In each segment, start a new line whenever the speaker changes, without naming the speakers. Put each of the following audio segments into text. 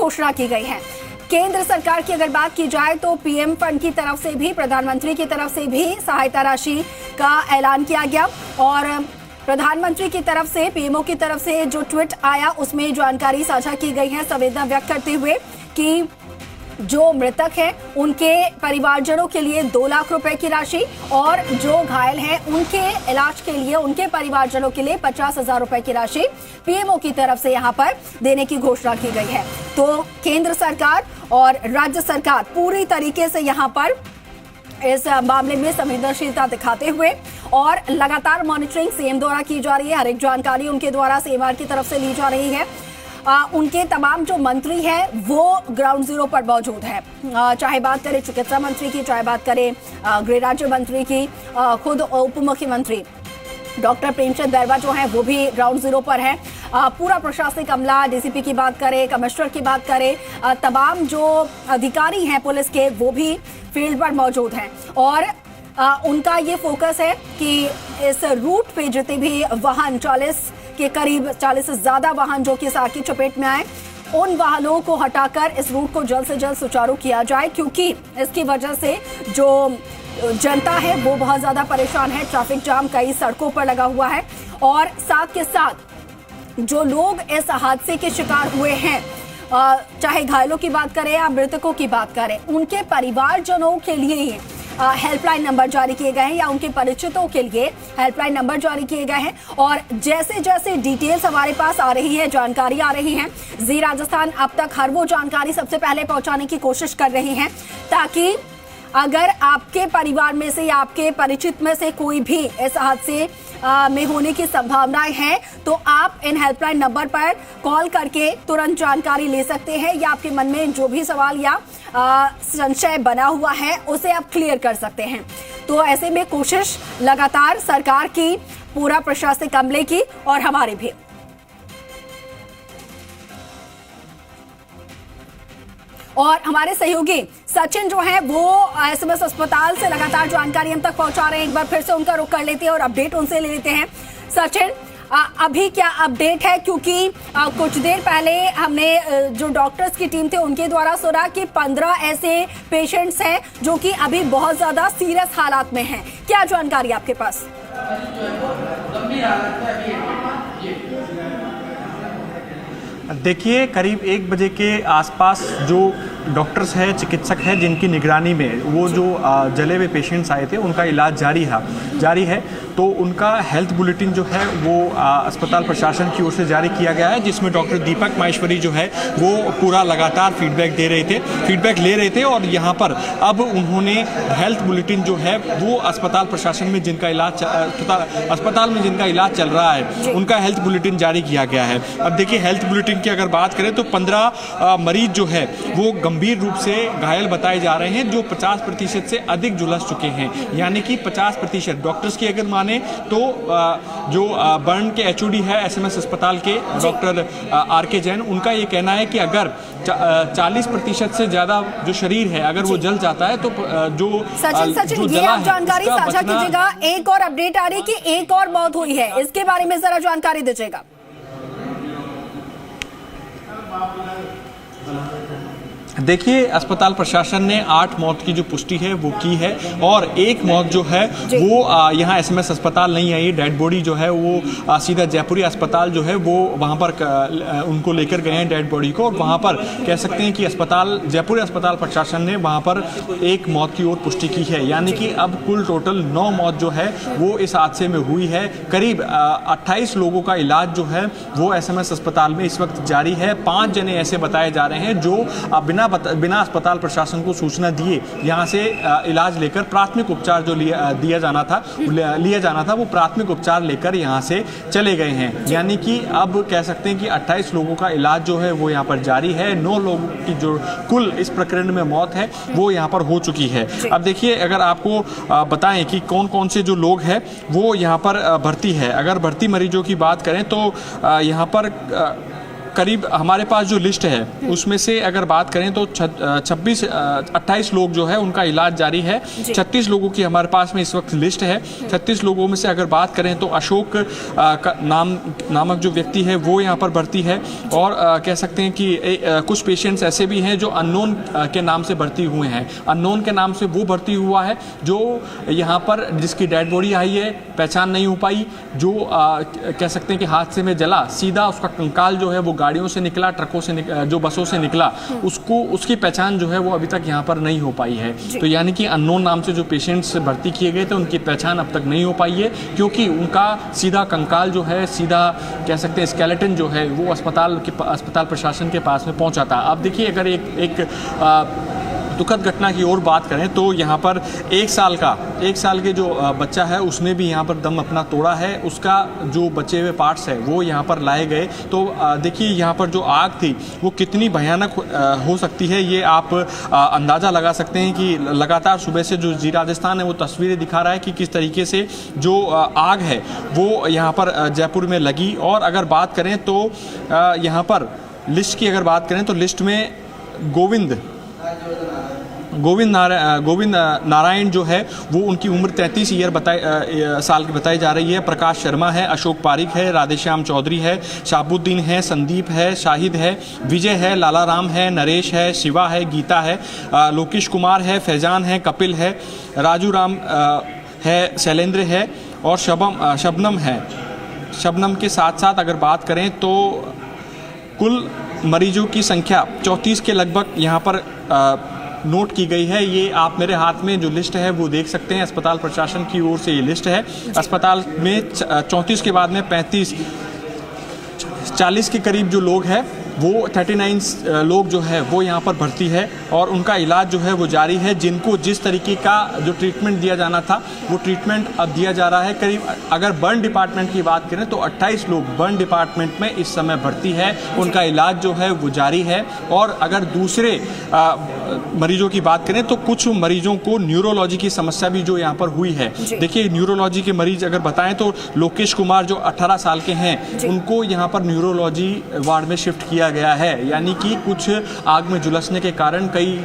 घोषणा की गई है। केंद्र सरकार की अगर बात की जाए तो पीएम फंड की तरफ से भी, प्रधानमंत्री की तरफ से भी सहायता राशि का ऐलान किया गया और प्रधानमंत्री की तरफ से, पीएमओ की तरफ से जो ट्वीट आया उसमें जानकारी साझा की गई है, संवेदना व्यक्त करते हुए कि जो मृतक हैं उनके परिवारजनों के लिए 2 लाख रुपए की राशि और जो घायल हैं उनके इलाज के लिए, उनके परिवारजनों के लिए 50,000 रुपए की राशि पीएमओ की तरफ से यहां पर देने की घोषणा की गई है। तो केंद्र सरकार और राज्य सरकार पूरी तरीके से यहां पर इस मामले में संवेदनशीलता दिखाते हुए और लगातार मॉनिटरिंग सीएम द्वारा की जा रही है। हर एक जानकारी उनके द्वारा सीएमआर की तरफ से ली जा रही है। उनके तमाम जो मंत्री हैं वो ग्राउंड जीरो पर मौजूद है, चाहे बात करें चिकित्सा मंत्री की, चाहे बात करें गृह राज्य मंत्री की, खुद उप मुख्यमंत्री डॉक्टर प्रेमचंद बैरवा जो हैं वो भी ग्राउंड जीरो पर है। पूरा प्रशासनिक अमला, डीसीपी की बात करें, कमिश्नर की बात करें, तमाम जो अधिकारी हैं पुलिस के वो भी फील्ड पर मौजूद हैं और उनका ये फोकस है कि इस रूट पे जितने भी वाहन, 40 के करीब 40 से ज्यादा वाहन जो कि इस आग की चपेट में आए, उन वाहनों को हटाकर इस रूट को जल्द से जल्द सुचारू किया जाए, क्योंकि इसकी वजह से जो जनता है वो बहुत ज्यादा परेशान है। ट्रैफिक जाम कई सड़कों पर लगा हुआ है और साथ के साथ जो लोग इस हादसे के शिकार हुए हैं, चाहे घायलों की बात करें या मृतकों की बात करें, उनके परिवारजनों के लिए हेल्पलाइन नंबर जारी किए गए हैं या उनके परिचितों के लिए हेल्पलाइन नंबर जारी किए गए हैं। और जैसे जैसे डिटेल्स हमारे पास आ रही है, जानकारी आ रही है, जी राजस्थान अब तक हर वो जानकारी सबसे पहले पहुंचाने की कोशिश कर रही है, ताकि अगर आपके परिवार में से या आपके परिचित में से कोई भी इस हादसे में होने की संभावनाएं हैं तो आप इन हेल्पलाइन नंबर पर कॉल करके तुरंत जानकारी ले सकते हैं या आपके मन में जो भी सवाल या संशय बना हुआ है उसे आप क्लियर कर सकते हैं। तो ऐसे में कोशिश लगातार सरकार की, पूरा प्रशासनिक अमले की और हमारी भी। और हमारे सहयोगी सचिन जो है वो एसएमएस अस्पताल से लगातार जानकारी हम तक पहुंचा रहे हैं। एक बार फिर से उनका रुख कर लेते हैं और अपडेट उनसे ले लेते हैं। सचिन, अभी क्या अपडेट है, क्योंकि कुछ देर पहले हमने जो डॉक्टर्स की टीम थे उनके द्वारा सुना कि 15 ऐसे पेशेंट्स हैं जो कि अभी बहुत ज्यादा सीरियस हालात में हैं। क्या जानकारी आपके पास?
देखिए, करीब 1 बजे के आसपास जो डॉक्टर्स हैं, चिकित्सक हैं, जिनकी निगरानी में वो जो जले हुए पेशेंट्स आए थे उनका इलाज जारी है। तो उनका हेल्थ बुलेटिन जो है वो अस्पताल प्रशासन की ओर से जारी किया गया है, जिसमें डॉक्टर दीपक माहेश्वरी जो है वो पूरा लगातार फीडबैक ले रहे थे और यहाँ पर अब उन्होंने हेल्थ बुलेटिन जो है वो अस्पताल प्रशासन में अस्पताल में जिनका इलाज चल रहा है उनका हेल्थ बुलेटिन जारी किया गया है। अब देखिए, हेल्थ बुलेटिन की अगर बात करें तो 15 मरीज जो है वो गंभीर रूप से घायल बताए जा रहे हैं, जो 50% से अधिक झुलस चुके हैं, यानी कि 50%। डॉक्टर्स की अगर माने तो जो बर्न के एचओडी है एसएमएस अस्पताल के डॉक्टर आरके जैन, उनका ये कहना है कि अगर 40% से ज्यादा जो शरीर है अगर वो जल जाता है तो जो
सचिन ये आप जानकारी साझा कीजिएगा। एक और अपडेट आ रही है कि एक और मौत हुई है, इसके बारे में जरा जानकारी दीजिएगा।
देखिए, अस्पताल प्रशासन ने 8 मौत की जो पुष्टि है वो की है और एक मौत जो है वो यहाँ एसएमएस अस्पताल नहीं आई। डेड बॉडी जो है वो सीधा जयपुरी अस्पताल जो है वो वहाँ पर उनको लेकर गए हैं डेड बॉडी को, और वहाँ पर कह सकते हैं कि जयपुरी अस्पताल प्रशासन ने वहाँ पर 1 मौत की ओर पुष्टि की है, यानी कि अब कुल टोटल 9 मौत जो है वो इस हादसे में हुई है। करीब 28 लोगों का इलाज जो है वो एसएमएस अस्पताल में इस वक्त जारी है। 5 जने ऐसे बताए जा रहे हैं जो बिना अस्पताल प्रशासन को सूचना दिए यहाँ से इलाज लेकर प्राथमिक उपचार जो लिया जाना था वो प्राथमिक उपचार लेकर यहाँ से चले गए हैं। यानी कि अब कह सकते हैं कि 28 लोगों का इलाज जो है वो यहाँ पर जारी है। 9 लोगों की जो कुल इस प्रकरण में मौत है वो यहाँ पर हो चुकी है। अब देखिए, अगर आपको बताएं कि कौन कौन से जो लोग हैं वो यहाँ पर भर्ती है, अगर भर्ती मरीजों की बात करें तो यहाँ पर करीब हमारे पास जो लिस्ट है उसमें से अगर बात करें तो 28 लोग जो है उनका इलाज जारी है। 36 लोगों की हमारे पास में इस वक्त लिस्ट है। 36 लोगों में से अगर बात करें तो अशोक नामक जो व्यक्ति है वो यहाँ पर भर्ती है, और कह सकते हैं कि कुछ पेशेंट्स ऐसे भी हैं जो अननोन के नाम से भर्ती हुए हैं। अननोन के नाम से वो भर्ती हुआ है जो यहाँ पर जिसकी डेड बॉडी आई है, पहचान नहीं हो पाई, जो कह सकते हैं कि हादसे में जला, सीधा उसका कंकाल जो है वो गाड़ियों से निकला, ट्रकों से जो बसों से निकला, उसकी पहचान जो है वो अभी तक यहाँ पर नहीं हो पाई है। तो यानी कि अननोन नाम से जो पेशेंट्स भर्ती किए गए थे उनकी पहचान अब तक नहीं हो पाई है, क्योंकि उनका सीधा कंकाल जो है, सीधा कह सकते हैं स्केलेटन जो है वो अस्पताल प्रशासन के पास में पहुंचा था। अब देखिए, अगर एक दुखद घटना की और बात करें तो यहाँ पर 1 साल के जो बच्चा है उसने भी यहाँ पर दम अपना तोड़ा है। उसका जो बचे हुए पार्ट्स है वो यहाँ पर लाए गए। तो देखिए, यहाँ पर जो आग थी वो कितनी भयानक हो सकती है, ये आप अंदाज़ा लगा सकते हैं कि लगातार सुबह से जो जी राजस्थान है वो तस्वीरें दिखा रहा है कि किस तरीके से जो आग है वो यहाँ पर जयपुर में लगी। और अगर बात करें तो यहाँ पर लिस्ट की अगर बात करें तो लिस्ट में गोविंद नारायण जो है वो उनकी उम्र 33 साल की बताई जा रही है। प्रकाश शर्मा है, अशोक पारिक है, राधेश्याम चौधरी है, शाहबुद्दीन है, संदीप है, शाहिद है, विजय है, लाला राम है, नरेश है, शिवा है, गीता है, लोकेश कुमार है, फैजान है, कपिल है, राजू राम है, शैलेंद्र है और शबनम है। शबनम के साथ साथ अगर बात करें तो कुल मरीजों की संख्या 34 के लगभग यहाँ पर नोट की गई है। ये आप मेरे हाथ में जो लिस्ट है वो देख सकते हैं। अस्पताल प्रशासन की ओर से ये लिस्ट है। अस्पताल में 34 के बाद में 40 के करीब जो लोग हैं वो 39 लोग जो है वो यहाँ पर भर्ती है और उनका इलाज जो है वो जारी है। जिनको जिस तरीके का जो ट्रीटमेंट दिया जाना था वो ट्रीटमेंट अब दिया जा रहा है। करीब अगर बर्न डिपार्टमेंट की बात करें तो 28 लोग बर्न डिपार्टमेंट में इस समय भर्ती है, उनका इलाज जो है वो जारी है। और अगर दूसरे मरीजों की बात करें तो कुछ मरीजों को न्यूरोलॉजी की समस्या भी जो यहाँ पर हुई है। देखिए, न्यूरोलॉजी के मरीज अगर बताएं तो लोकेश कुमार जो 18 साल के हैं उनको यहाँ पर न्यूरोलॉजी वार्ड में शिफ्ट किया गया है। यानी कि कुछ आग में झुलसने के कारण कई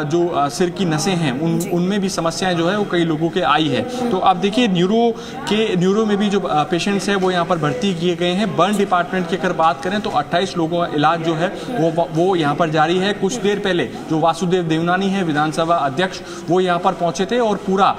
जो सिर की नसें हैं उनमें भी समस्याएं जो है वो कई लोगों के आई है। तो अब देखिए, न्यूरो में भी जो पेशेंट्स हैं वो यहाँ पर भर्ती किए गए हैं। बर्न डिपार्टमेंट की अगर बात करें तो 28 लोगों का इलाज जो है वो यहाँ पर जारी है। कुछ देर पहले जो वासुदेव देवनानी है विधानसभा अध्यक्ष, वो यहाँ पर पहुंचे थे और पूरा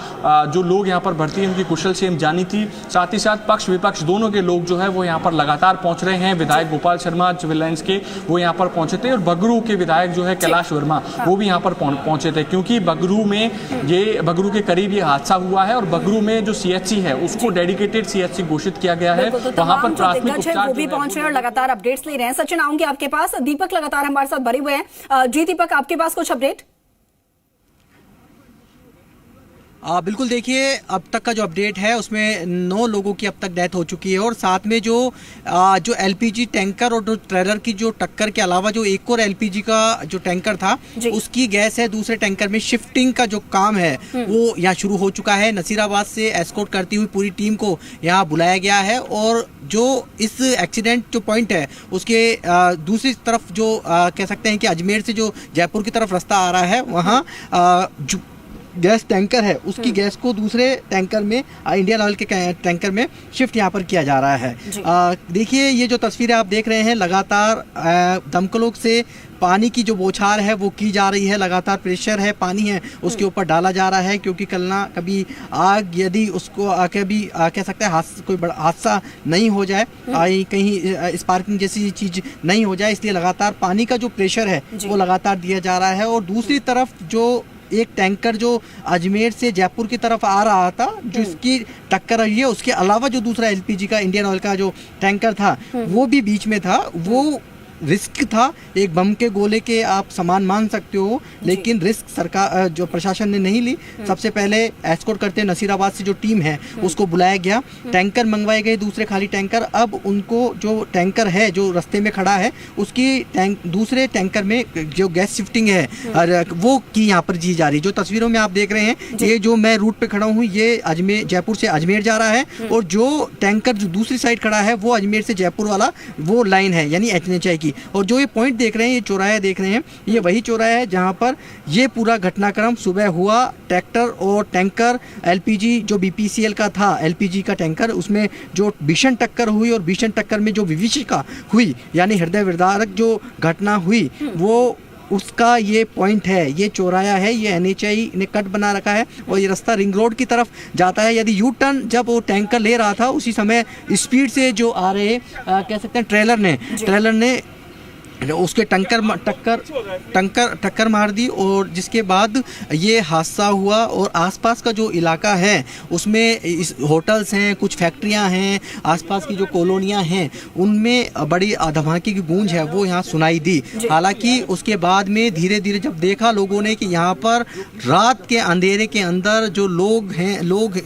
जो लोग यहाँ पर भर्ती हैं उनकी कुशल क्षेम जानी थी। साथ ही साथ पक्ष विपक्ष दोनों के लोग जो है वो यहाँ पर लगातार पहुंच रहे हैं। विधायक गोपाल शर्मा सिविल लाइंस के वो यहाँ पर पहुंचे थे और बगरू के विधायक जो है कैलाश वर्मा वो भी यहाँ पर पहुंचे थे, क्योंकि बगरू के करीब ये हादसा हुआ है और बगरू में जो सीएचसी है उसको डेडिकेटेड सीएचसी घोषित किया गया है। वहाँ पर प्राथमिक उपचार वो भी पहुंच रहे हैं और लगातार अपडेट्स ले रहे हैं। सचिन, आऊंगी आपके पास। दीपक लगातार हमारे साथ भरे हुए हैं। जी दीपक, आपके पास कुछ अपडेट?
बिल्कुल, देखिए, अब तक का जो अपडेट है उसमें 9 लोगों की अब तक डेथ हो चुकी है और साथ में जो एलपीजी टैंकर और जो ट्रेलर की जो टक्कर के अलावा जो एक और एलपीजी का जो टैंकर था उसकी गैस है दूसरे टैंकर में शिफ्टिंग का जो काम है वो यहाँ शुरू हो चुका है। नसीराबाद से एस्कॉर्ट करती हुई पूरी टीम को यहाँ बुलाया गया है और जो इस एक्सीडेंट जो पॉइंट है उसके दूसरी तरफ जो कह सकते हैं कि अजमेर से जो जयपुर की तरफ रास्ता आ रहा है वहाँ गैस टैंकर है उसकी गैस को दूसरे टैंकर में इंडियन ऑयल के टैंकर में शिफ्ट यहाँ पर किया जा रहा है। देखिए, ये जो तस्वीरें आप देख रहे हैं, लगातार दमकलों से पानी की जो बौछार है वो की जा रही है। लगातार प्रेशर है, पानी है उसके ऊपर डाला जा रहा है, क्योंकि कल ना कभी आग यदि उसको कभी कह सकते हैं कोई बड़ा हादसा नहीं हो जाए, कहीं स्पार्किंग जैसी चीज़ नहीं हो जाए, इसलिए लगातार पानी का जो प्रेशर है वो लगातार दिया जा रहा है। और दूसरी तरफ जो एक टैंकर जो अजमेर से जयपुर की तरफ आ रहा था जिसकी टक्कर रही है, उसके अलावा जो दूसरा एलपीजी का इंडियन ऑयल का जो टैंकर था वो भी बीच में था। वो रिस्क था, एक बम के गोले के आप सामान मान सकते हो, लेकिन रिस्क सरकार जो प्रशासन ने नहीं ली। सबसे पहले एस्कॉर्ट करते नसीराबाद से जो टीम है उसको बुलाया गया, टैंकर मंगवाए गए दूसरे खाली टैंकर। अब उनको जो टैंकर है जो रास्ते में खड़ा है उसकी दूसरे टैंकर में जो गैस शिफ्टिंग है वो की यहाँ पर जी जा रही। जो तस्वीरों में आप देख रहे हैं, ये जो मैं रूट पे खड़ा हूँ ये जयपुर से अजमेर जा रहा है और जो टैंकर जो दूसरी साइड खड़ा है वो अजमेर से जयपुर वाला वो लाइन है, यानी HNHI की। थी। और जो ये पॉइंट देख रहे हैं, ये चौराहा देख रहे हैं, ये वही चौराहा है जहाँ पर ये पूरा घटनाक्रम सुबह हुआ। ट्रैक्टर और टैंकर एलपीजी जो बीपीसीएल का था, एलपीजी का टैंकर, उसमें जो भीषण टक्कर हुई और भीषण टक्कर में जो विभीषिका हुई यानी हृदय विदारक जो घटना हुई, वो उसका ये पॉइंट है, ये चौराया है, ये एनएचआई ने कट बना रखा है और ये रास्ता रिंग रोड की तरफ जाता है। यदि यू टर्न जब वो टैंकर ले रहा था उसी समय स्पीड से जो आ रहे कह सकते हैं ट्रेलर ने उसके टक्कर मार दी और जिसके बाद ये हादसा हुआ। और आसपास का जो इलाका है उसमें होटल्स हैं, कुछ फैक्ट्रियां हैं, आसपास की जो कॉलोनियां हैं उनमें बड़ी धमाके की गूंज है वो यहाँ सुनाई दी। हालांकि उसके बाद में धीरे धीरे जब देखा लोगों ने कि यहाँ पर रात के अंधेरे के अंदर जो लोग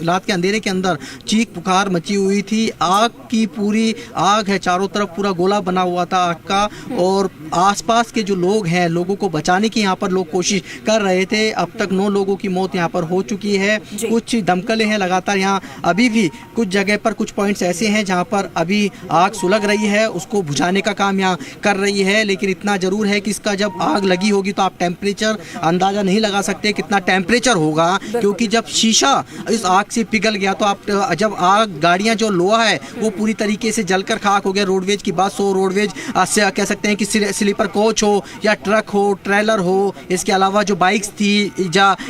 रात के अंधेरे के अंदर चीख पुकार मची हुई थी। आग की पूरी आग है, चारों तरफ पूरा गोला बना हुआ था आग का। और आसपास के जो लोग हैं, लोगों को बचाने की यहाँ पर लोग कोशिश कर रहे थे। अब तक 9 लोगों की मौत यहाँ पर हो चुकी है। कुछ दमकलें हैं लगातार यहाँ, अभी भी कुछ जगह पर कुछ पॉइंट्स ऐसे हैं जहाँ पर अभी आग सुलग रही है, उसको बुझाने का काम यहाँ कर रही है। लेकिन इतना जरूर है कि इसका जब आग लगी होगी तो आप टेम्परेचर अंदाजा नहीं लगा सकते कितना टेम्परेचर होगा, क्योंकि जब शीशा इस आग से पिघल गया तो आप जब आग गाड़ियाँ जो लोहा है वो पूरी तरीके से जलकर खाक हो गया। रोडवेज की बस हो, रोडवेज से कह सकते हैं कि स्लीपर कोच हो या ट्रक हो, ट्रेलर हो, इसके अलावा जो बाइक्स थी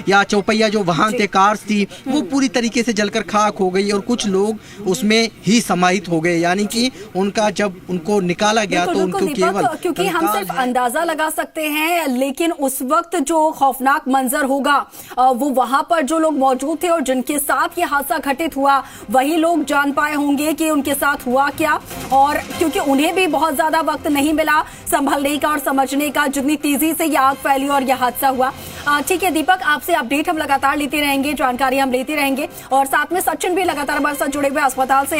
या चौपहिया जो वाहन थे, कार्स थी, वो पूरी तरीके से जलकर खाक हो गई और कुछ लोग उसमें ही समाहित हो गए। यानी कि उनका जब उनको निकाला गया तो उनको केवल,
क्योंकि हम सिर्फ अंदाजा लगा सकते हैं, लेकिन उस वक्त जो खौफनाक मंजर होगा वो वहां पर जो लोग मौजूद थे और जिनके साथ ये हादसा घटित हुआ वही लोग जान पाए होंगे कि उनके साथ हुआ क्या। और क्योंकि उन्हें भी बहुत ज्यादा वक्त नहीं मिला संभलने का और समझने का, जितनी तेजी से यह आग फैली और यह हादसा हुआ। ठीक है दीपक, आपसे अपडेट हम लगातार लेते रहेंगे, जानकारी हम लेते रहेंगे और साथ में सचिन भी लगातार हमारे साथ जुड़े हुए अस्पताल से